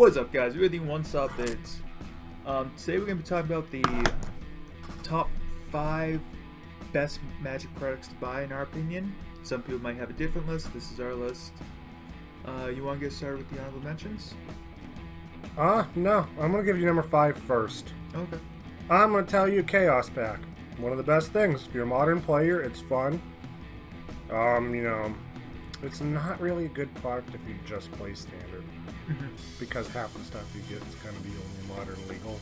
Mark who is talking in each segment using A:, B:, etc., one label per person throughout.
A: What's up, guys? We're doing One Stop Bids. Today we're going to be talking about the top 5 best Magic products to buy in our opinion. Some people might have a different list. This is our list. You want to get started with the honorable mentions?
B: No. I'm going to give you number 5 first.
A: Okay.
B: I'm going to tell you Chaos Pack. One of the best things. If you're a modern player, it's fun. It's not really a good product if you just play standard. Because half the stuff you get is going to be only modern legal.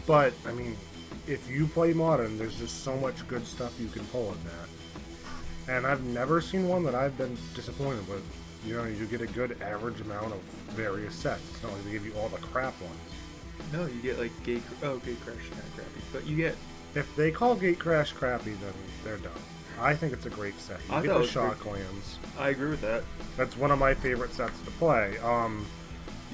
B: But, I mean, if you play modern, there's just so much good stuff you can pull in that. And I've never seen one that I've been disappointed with. You know, you get a good average amount of various sets. It's not like they give you all the crap ones.
A: No, you get like Gate Crash is kind of crappy. But you get...
B: If they call Gate Crash crappy, then they're done. I think it's a great set. You get the Shocklands.
A: I agree with that.
B: That's one of my favorite sets to play.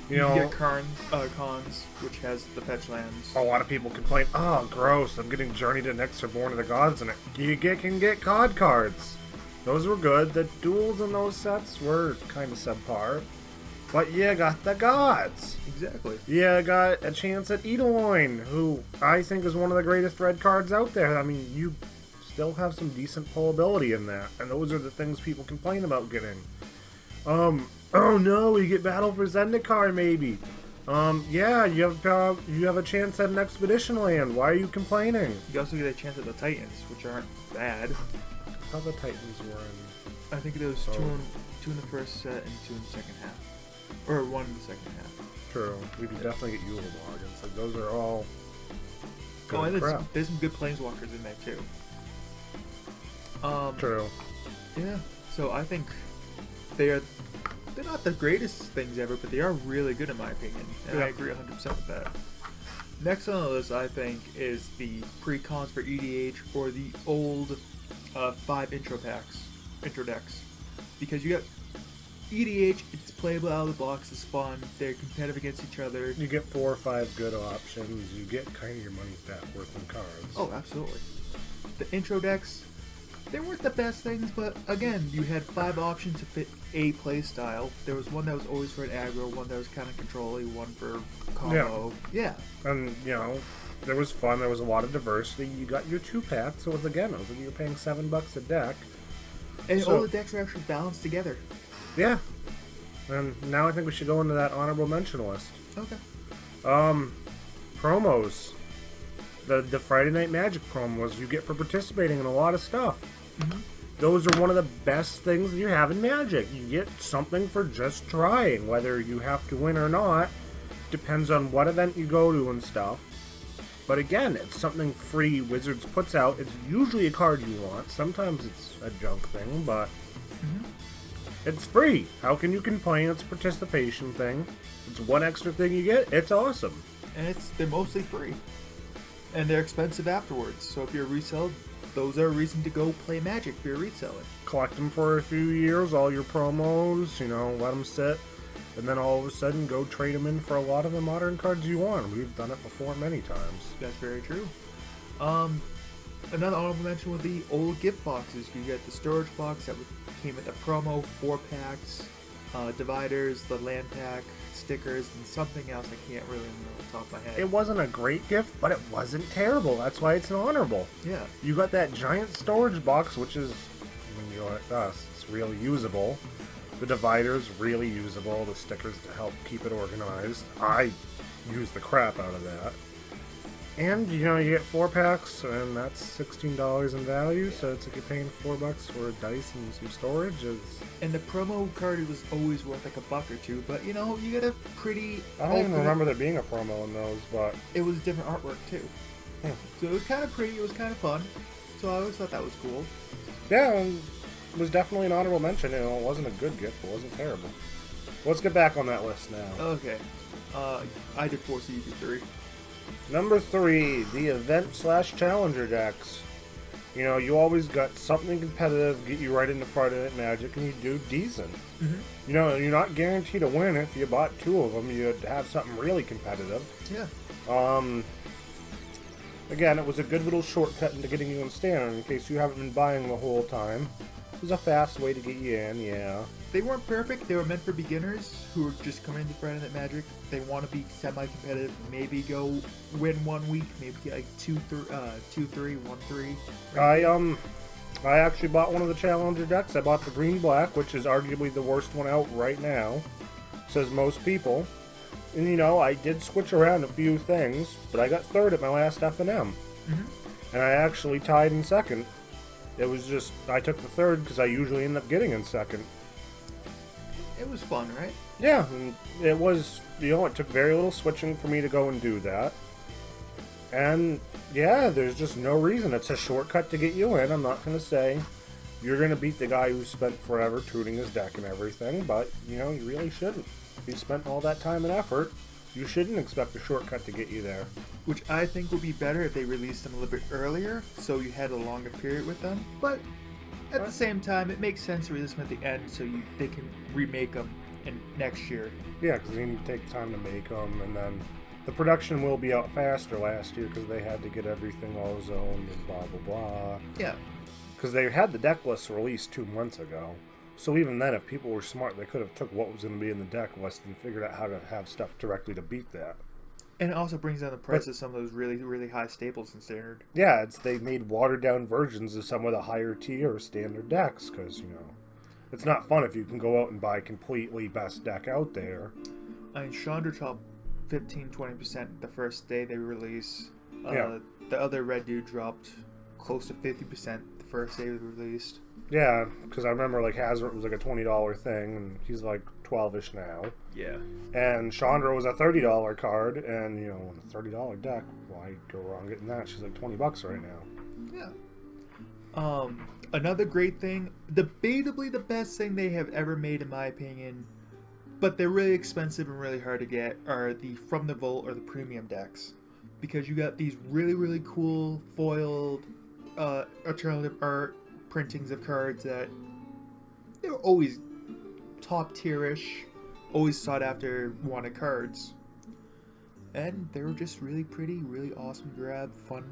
A: You get Cons, which has the fetch lands.
B: A lot of people complain, oh, gross, I'm getting Journey to Nyx or Born of the Gods in it. You can get COD cards. Those were good. The duels in those sets were kind of subpar. But you got the gods.
A: Exactly.
B: You got a chance at Edeloin, who I think is one of the greatest red cards out there. I mean, you still have some decent pullability in that. And those are the things people complain about getting. Oh no, you get Battle for Zendikar maybe. Yeah, you have a chance at an Expedition Land. Why are you complaining?
A: You also get a chance at the Titans, which aren't bad.
B: How the Titans were in...
A: I think there was two in the first set and 2 in the second half. Or 1 in the second half.
B: True. We could definitely get Yule Logins. Like, those are all good
A: and
B: crap.
A: There's some good Planeswalkers in there too.
B: True.
A: Yeah. So I think they're not the greatest things ever, but they are really good in my opinion. And I agree 100% with that. Next on the list, I think, is the pre-cons for EDH or the old 5 intro decks. Because you got EDH, it's playable out of the box, it's fun, they're competitive against each other.
B: You get 4 or 5 good options, you get kind of your money's back worth in cards.
A: Oh, absolutely. The intro decks, they weren't the best things, but again, you had 5 options to fit a play style. There was one that was always for an aggro, one that was kind of control-y, one for combo. Yeah.
B: And, there was fun, there was a lot of diversity. You got your 2-pack, so it was like you're paying $7 a deck.
A: And all the decks are actually balanced together.
B: Yeah. And now I think we should go into that honorable mention list.
A: Okay.
B: Promos. The Friday Night Magic promos you get for participating in a lot of stuff. Those are one of the best things you have in Magic. You get something for just trying, whether you have to win or not. Depends on what event you go to and stuff. But again, it's something free Wizards puts out. It's usually a card you want. Sometimes it's a junk thing, but it's free. How can you complain? It's a participation thing. It's one extra thing you get. It's awesome.
A: And they're mostly free. And they're expensive afterwards. So if you're a reseller, those are a reason to go play Magic if you're a reseller.
B: Collect them for a few years, all your promos, let them sit. And then all of a sudden, go trade them in for a lot of the modern cards you want. We've done it before many times.
A: That's very true. Another honorable mention would be old gift boxes. You get the storage box that came with the promo, 4-packs, dividers, the land pack, stickers, and something else I can't really remember off the top of my head.
B: It wasn't a great gift, but it wasn't terrible. That's why it's an honorable.
A: Yeah.
B: You got that giant storage box, which is, when you're like us, it's really usable. The divider's really usable. The stickers to help keep it organized. I use the crap out of that. And, you get 4-packs, and that's $16 in value, so it's like you're paying $4 for a dice and some storage.
A: And the promo card was always worth like $1 or $2, but, you get a pretty...
B: I don't even remember there being a promo in those, but...
A: It was different artwork, too. So it was kind of pretty, it was kind of fun, so I always thought that was cool.
B: Yeah, it was definitely an honorable mention. It wasn't a good gift, it wasn't terrible. Let's get back on that list now.
A: Okay. I did 4, so you did 3.
B: Number 3, the event/challenger decks. You always got something competitive, get you right into Friday Night Magic, and you do decent. You're not guaranteed to win if you bought 2 of them. You'd have something really competitive.
A: Yeah.
B: Again, it was a good little shortcut into getting you in standard in case you haven't been buying the whole time. was a fast way to get you in, yeah.
A: They weren't perfect. They were meant for beginners who were just coming into Friday Night Magic. They want to be semi-competitive. Maybe go win 1 week. Maybe get like 2-3, 1-3.
B: I actually bought one of the Challenger decks. I bought the green-black, which is arguably the worst one out right now, says most people. And, you know, I did switch around a few things, but I got third at my last F&M. And I actually tied in second. It was just, I took the third because I usually end up getting in second.
A: It was fun, right?
B: Yeah, and it was, you know, it took very little switching for me to go and do that. And, yeah, there's just no reason. It's a shortcut to get you in. I'm not going to say you're going to beat the guy who spent forever tuning his deck and everything, but, you know, you really shouldn't. If you spent all that time and effort, you shouldn't expect a shortcut to get you there.
A: Which I think would be better if they released them a little bit earlier, so you had a longer period with them. But at the same time, it makes sense to release them at the end so they can remake them in next year.
B: Yeah, because they need to take time to make them, and then the production will be out faster last year because they had to get everything all zoned and blah, blah, blah.
A: Yeah.
B: Because they had the deck list released 2 months ago. So even then, if people were smart, they could have took what was going to be in the deck list and figured out how to have stuff directly to beat that.
A: And it also brings down the price of some of those really, really high staples in Standard.
B: Yeah, they made watered-down versions of some of the higher tier Standard decks, because, you know, it's not fun if you can go out and buy completely best deck out there.
A: I mean, Chandra dropped 15-20% the first day they release.
B: Yeah.
A: The other red dude dropped close to 50% the first day it was released.
B: Yeah, because I remember, like, Hazard was like a $20 thing, and he's like 12-ish now.
A: Yeah.
B: And Chandra was a $30 card, and, you know, a $30 deck, why go wrong getting that? She's like $20 right now.
A: Yeah. Another great thing, debatably the best thing they have ever made, in my opinion, but they're really expensive and really hard to get, are the From the Vault or the premium decks. Because you got these really, really cool foiled alternative art printings of cards that they were always top tierish, always sought after, wanted cards, and they were just really pretty, really awesome grab, fun.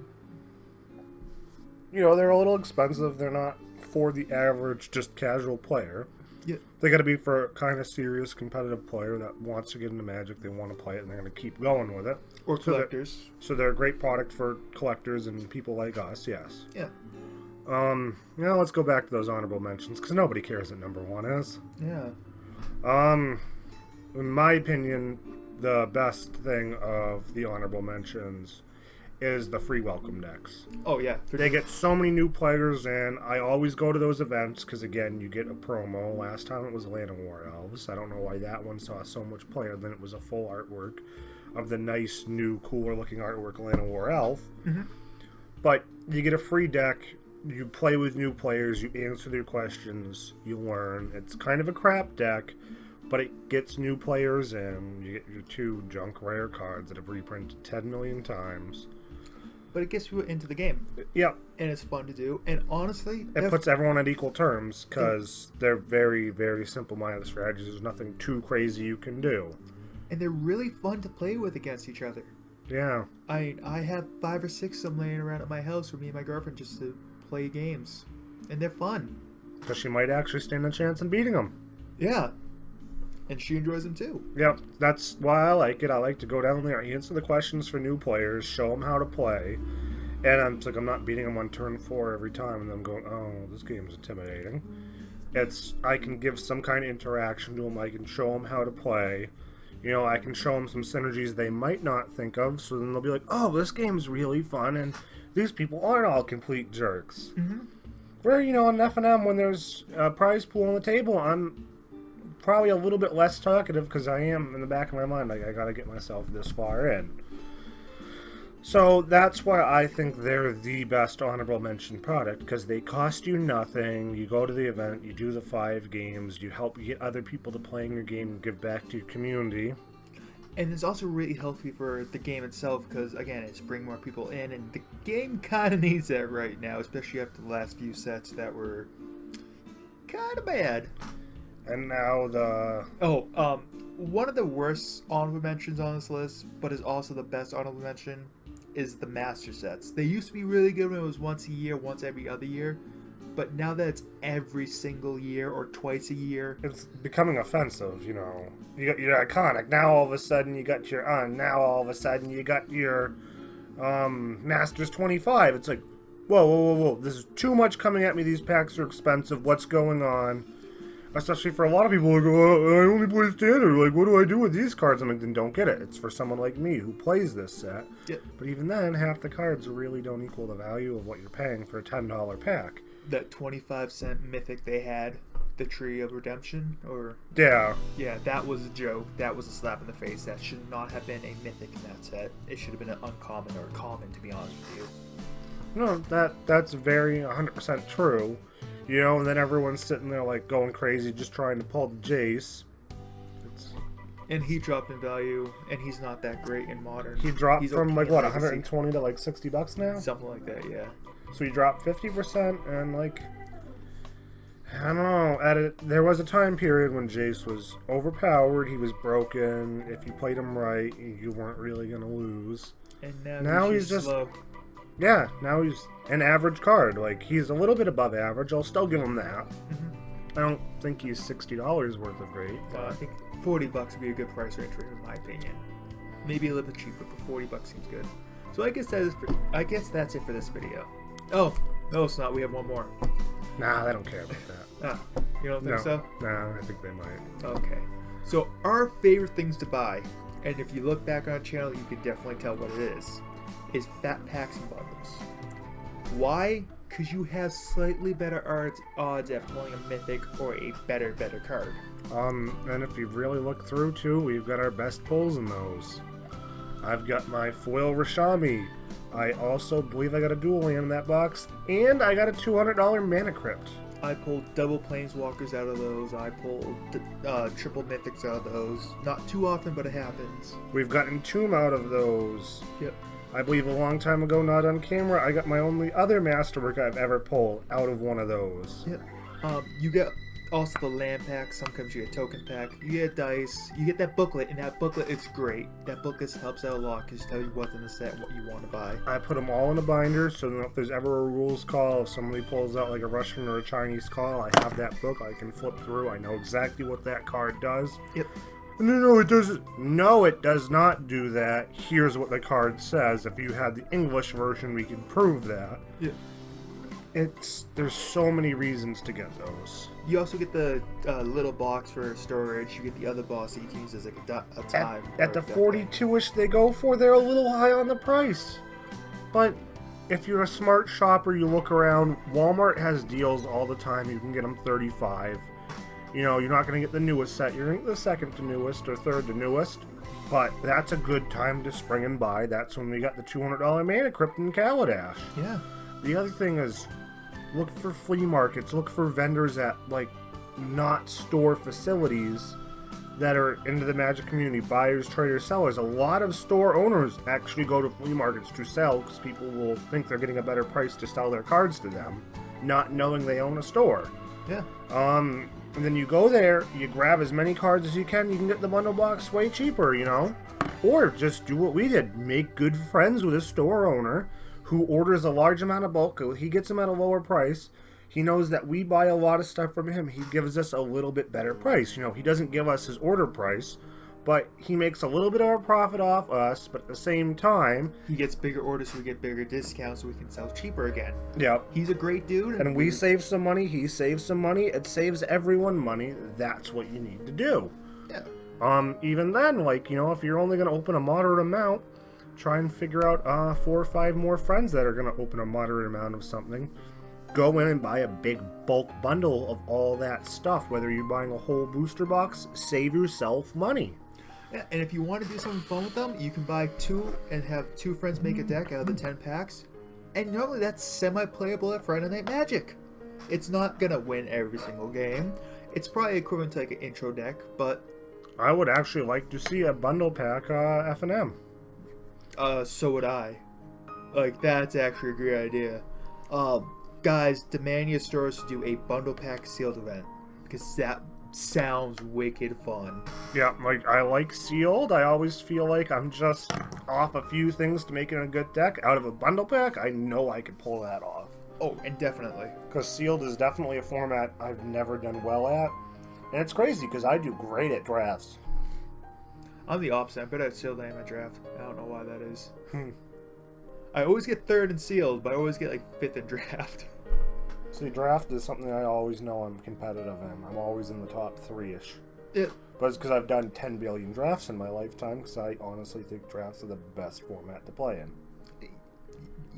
B: You know, they're a little expensive. They're not for the average, just casual player.
A: Yeah.
B: They got to be for a kind of serious competitive player that wants to get into Magic. They want to play it, and they're going to keep going with it.
A: Or collectors.
B: So they're a great product for collectors and people like us. Yes.
A: Yeah.
B: Now let's go back to those honorable mentions, because nobody cares what number 1 is.
A: Yeah.
B: In my opinion, the best thing of the honorable mentions is the free welcome decks.
A: Oh, yeah.
B: They get so many new players, and I always go to those events, because again, you get a promo. Last time it was Land of War Elves. I don't know why that one saw so much play, and then it was a full artwork of the nice, new, cooler looking artwork Land of War Elf.
A: Mm-hmm.
B: But you get a free deck. You play with new players, you answer their questions, you learn. It's kind of a crap deck, but it gets new players in. You get your 2 junk rare cards that have reprinted 10 million times.
A: But it gets you into the game.
B: Yep.
A: And it's fun to do. And honestly,
B: it puts everyone at equal terms, because they're very, very simple-minded strategies. There's nothing too crazy you can do.
A: And they're really fun to play with against each other.
B: Yeah.
A: I have 5 or 6 of them laying around at my house for me and my girlfriend just to play games, and they're fun.
B: Because she might actually stand a chance in beating them.
A: Yeah, and she enjoys them too.
B: Yep, that's why I like it. I like to go down there, answer the questions for new players, show them how to play, and I'm not beating them on turn 4 every time, and I'm going, oh, this game's intimidating. I can give some kind of interaction to them. I can show them how to play. You know, I can show them some synergies they might not think of, so then they'll be like, oh, this game's really fun, and these people aren't all complete jerks.
A: Mm-hmm.
B: Where, you know, on F&M, when there's a prize pool on the table, I'm probably a little bit less talkative, because I am, in the back of my mind, like, I gotta get myself this far in. So that's why I think they're the best honorable mention product, because they cost you nothing. You go to the event, you do the 5 games, you help get other people to play in your game and give back to your community.
A: And it's also really healthy for the game itself, because, again, it's bringing more people in, and the game kind of needs that right now, especially after the last few sets that were kind of bad.
B: And now
A: one of the worst honorable mentions on this list, but is also the best honorable mention, is the Master sets. They used to be really good when it was once a year, once every other year, But now that it's every single year or twice a year,
B: it's becoming offensive, you know. You got your iconic, now all of a sudden you got your now all of a sudden you got your Masters 25. It's like, whoa, this is too much coming at me. These packs are expensive. What's going on? Especially for a lot of people who go, oh, I only play standard. Like, what do I do with these cards? I'm like, then don't get it. It's for someone like me who plays this set.
A: Yep.
B: But even then, half the cards really don't equal the value of what you're paying for a $10 pack.
A: That 25-cent mythic they had, the Tree of Redemption, or...
B: Yeah,
A: that was a joke. That was a slap in the face. That should not have been a mythic in that set. It should have been an uncommon or a common, to be honest with you.
B: no, that's very 100% true. You know, and then everyone's sitting there like going crazy just trying to pull the Jace.
A: And he dropped in value, and he's not that great in Modern.
B: He dropped
A: He's
B: from
A: okay
B: like
A: in
B: what,
A: Legacy.
B: 120 to like $60 now?
A: Something like that, yeah.
B: So he dropped 50%, and like, I don't know, there was a time period when Jace was overpowered, he was broken. If you played him right, you weren't really going to lose.
A: And
B: Now he's just
A: slow.
B: Yeah, now he's an average card. Like, he's a little bit above average. I'll still give him that.
A: Mm-hmm.
B: I don't think he's $60 worth of great.
A: I think $40 would be a good price range for him, in my opinion. Maybe a little bit cheaper, but $40 seems good. So I guess that's it for this video. Oh, no, it's not. We have one more.
B: Nah, I don't care about that.
A: You don't think so?
B: Nah, I think they might.
A: Okay. So our favorite things to buy, and if you look back on our channel, you can definitely tell what it is fat packs and bundles. Why? Because you have slightly better odds at pulling a mythic or a better card.
B: And if you really look through too, we've got our best pulls in those. I've got my foil Rashami. I also believe I got a dual land in that box, and I got a $200 Mana Crypt.
A: I pulled double planeswalkers out of those. I pulled triple mythics out of those. Not too often, but it happens.
B: We've gotten Tomb out of those.
A: Yep.
B: I believe a long time ago, not on camera, I got my only other masterwork I've ever pulled out of one of those.
A: Yep. You get also the land pack. Sometimes you get token pack. You get dice. You get that booklet, and that booklet is great. That booklet helps out a lot because it tells you what's in the set and what you want to buy.
B: I put them all in a binder, so if there's ever a rules call, if somebody pulls out like a Russian or a Chinese call, I have that book I can flip through. I know exactly what that card does.
A: Yep.
B: No, it doesn't. No, it does not do that. Here's what the card says. If you had the English version, we can prove that.
A: Yeah.
B: There's so many reasons to get those.
A: You also get the little box for storage. You get the other box that you can use as like a time.
B: At the 42-ish they go for, they're a little high on the price. But if you're a smart shopper, you look around, Walmart has deals all the time. You can get them $35. You know, you're not going to get the newest set. You're going to get the second to newest or third to newest. But that's a good time to spring and buy. That's when we got the $200 Mana Crypt in Kaladesh.
A: Yeah.
B: The other thing is, look for flea markets. Look for vendors at, like, not store facilities that are into the Magic community. Buyers, traders, sellers. A lot of store owners actually go to flea markets to sell because people will think they're getting a better price to sell their cards to them, not knowing they own a store.
A: Yeah.
B: And then you go there, you grab as many cards as you can get the bundle box way cheaper, you know? Or just do what we did. Make good friends with a store owner who orders a large amount of bulk. He gets them at a lower price. He knows that we buy a lot of stuff from him. He gives us a little bit better price. You know, he doesn't give us his order price, but he makes a little bit of a profit off us, but at the same time...
A: He gets bigger orders so we get bigger discounts so we can sell cheaper again.
B: Yep.
A: He's a great dude.
B: And we save some money, he saves some money, it saves everyone money. That's what you need to do.
A: Yeah.
B: Even then, like, you know, if you're only going to open a moderate amount, try and figure out 4 or 5 more friends that are going to open a moderate amount of something. Go in and buy a big bulk bundle of all that stuff. Whether you're buying a whole booster box, save yourself money.
A: Yeah, and if you want to do something fun with them, you can buy 2 and have 2 friends make a deck out of the 10 packs. And normally that's semi-playable at Friday Night Magic. It's not going to win every single game. It's probably equivalent to like an intro deck, but...
B: I would actually like to see a bundle pack F&M.
A: So would I. Like, that's actually a great idea. Guys, demand your stores to do a bundle pack sealed event. Because that sounds wicked fun.
B: Yeah, like, I like sealed. I always feel like I'm just off a few things to making a good deck. Out of a bundle pack, I know I could pull that off.
A: Oh, and definitely.
B: Because sealed is definitely a format I've never done well at. And it's crazy because I do great at drafts.
A: I'm the opposite. I'm better at sealed than I am at draft. I don't know why that is. I always get third in sealed, but I always get like fifth in draft.
B: See, draft is something I always know I'm competitive in. I'm always in the top 3-ish.
A: Yeah.
B: But it's because I've done 10 billion drafts in my lifetime, because I honestly think drafts are the best format to play in.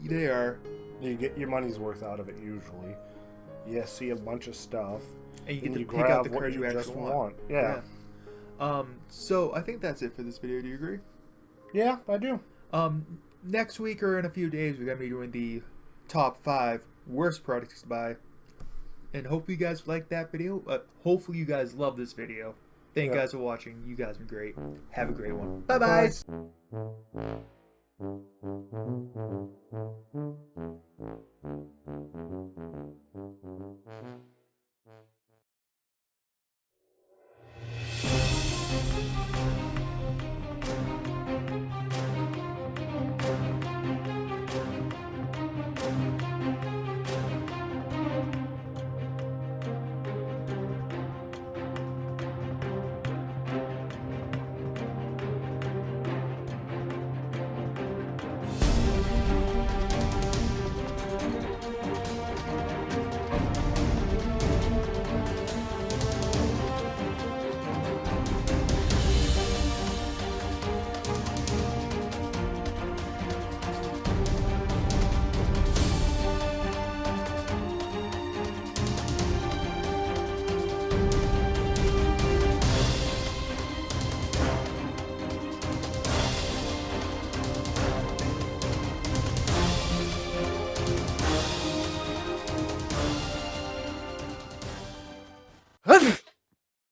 A: They are.
B: You get your money's worth out of it usually. You see a bunch of stuff,
A: And you get to pick
B: grab
A: out the
B: what
A: cards you
B: just
A: actually want.
B: Yeah.
A: So I think that's it for this video. Do you agree?
B: Yeah, I do.
A: Next week or in a few days, we're going to be doing the top 5 worst products to buy. And hope you guys like that video. Hopefully you guys love this video. Thank you guys for watching. You guys have been great. Have a great one. Bye-bye.
B: Bye.